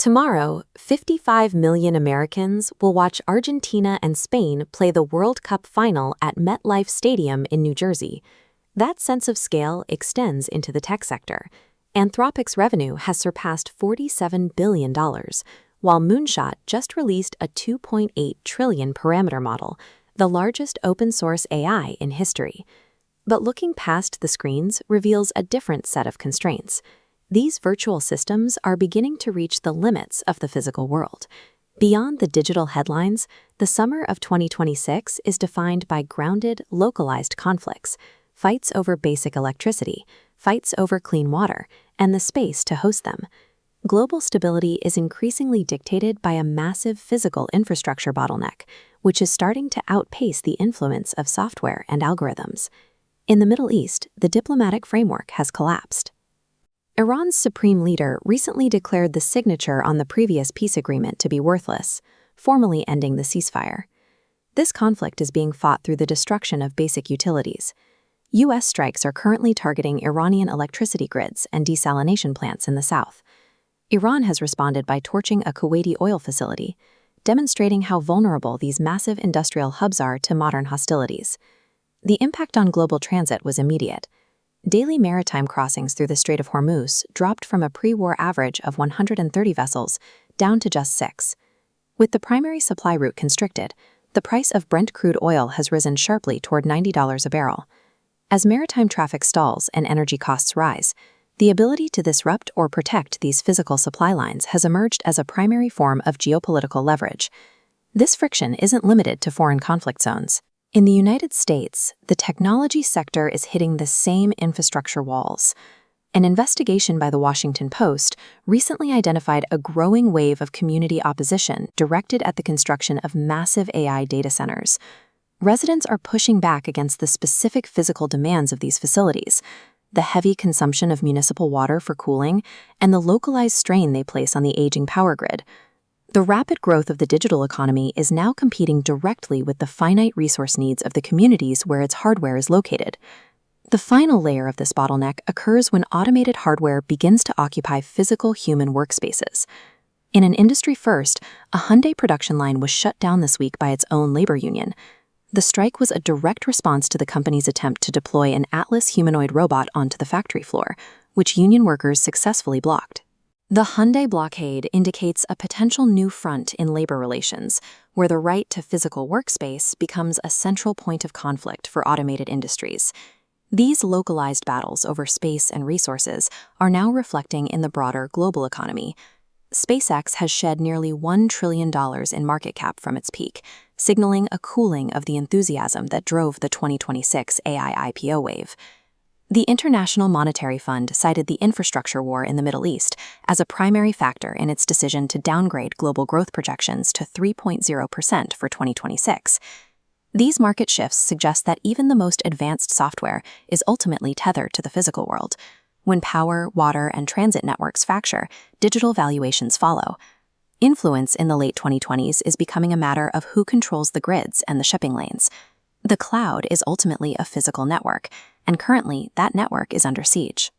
Tomorrow, 55 million Americans will watch Argentina and Spain play the World Cup final at MetLife Stadium in New Jersey. That sense of scale extends into the tech sector. Anthropic's revenue has surpassed $47 billion, while Moonshot just released a 2.8 trillion parameter model, the largest open-source AI in history. But looking past the screens reveals a different set of constraints. These virtual systems are beginning to reach the limits of the physical world. Beyond the digital headlines, the summer of 2026 is defined by grounded, localized conflicts, fights over basic electricity, fights over clean water, and the space to host them. Global stability is increasingly dictated by a massive physical infrastructure bottleneck, which is starting to outpace the influence of software and algorithms. In the Middle East, the diplomatic framework has collapsed. Iran's supreme leader recently declared the signature on the previous peace agreement to be worthless, formally ending the ceasefire. This conflict is being fought through the destruction of basic utilities. U.S. strikes are currently targeting Iranian electricity grids and desalination plants in the south. Iran has responded by torching a Kuwaiti oil facility, demonstrating how vulnerable these massive industrial hubs are to modern hostilities. The impact on global transit was immediate. Daily maritime crossings through the Strait of Hormuz dropped from a pre-war average of 130 vessels down to just 6. With the primary supply route constricted, the price of Brent crude oil has risen sharply toward $90 a barrel. As maritime traffic stalls and energy costs rise, the ability to disrupt or protect these physical supply lines has emerged as a primary form of geopolitical leverage. This friction isn't limited to foreign conflict zones. In the United States, the technology sector is hitting the same infrastructure walls. An investigation by the Washington Post recently identified a growing wave of community opposition directed at the construction of massive AI data centers. Residents are pushing back against the specific physical demands of these facilities, the heavy consumption of municipal water for cooling, and the localized strain they place on the aging power grid. The rapid growth of the digital economy is now competing directly with the finite resource needs of the communities where its hardware is located. The final layer of this bottleneck occurs when automated hardware begins to occupy physical human workspaces. In an industry first, a Hyundai production line was shut down this week by its own labor union. The strike was a direct response to the company's attempt to deploy an Atlas humanoid robot onto the factory floor, which union workers successfully blocked. The Hyundai blockade indicates a potential new front in labor relations, where the right to physical workspace becomes a central point of conflict for automated industries. These localized battles over space and resources are now reflecting in the broader global economy. SpaceX has shed nearly $1 trillion in market cap from its peak, signaling a cooling of the enthusiasm that drove the 2026 AI IPO wave. The International Monetary Fund cited the infrastructure war in the Middle East as a primary factor in its decision to downgrade global growth projections to 3.0% for 2026. These market shifts suggest that even the most advanced software is ultimately tethered to the physical world. When power, water, and transit networks fracture, digital valuations follow. Influence in the late 2020s is becoming a matter of who controls the grids and the shipping lanes. The cloud is ultimately a physical network, and currently that network is under siege.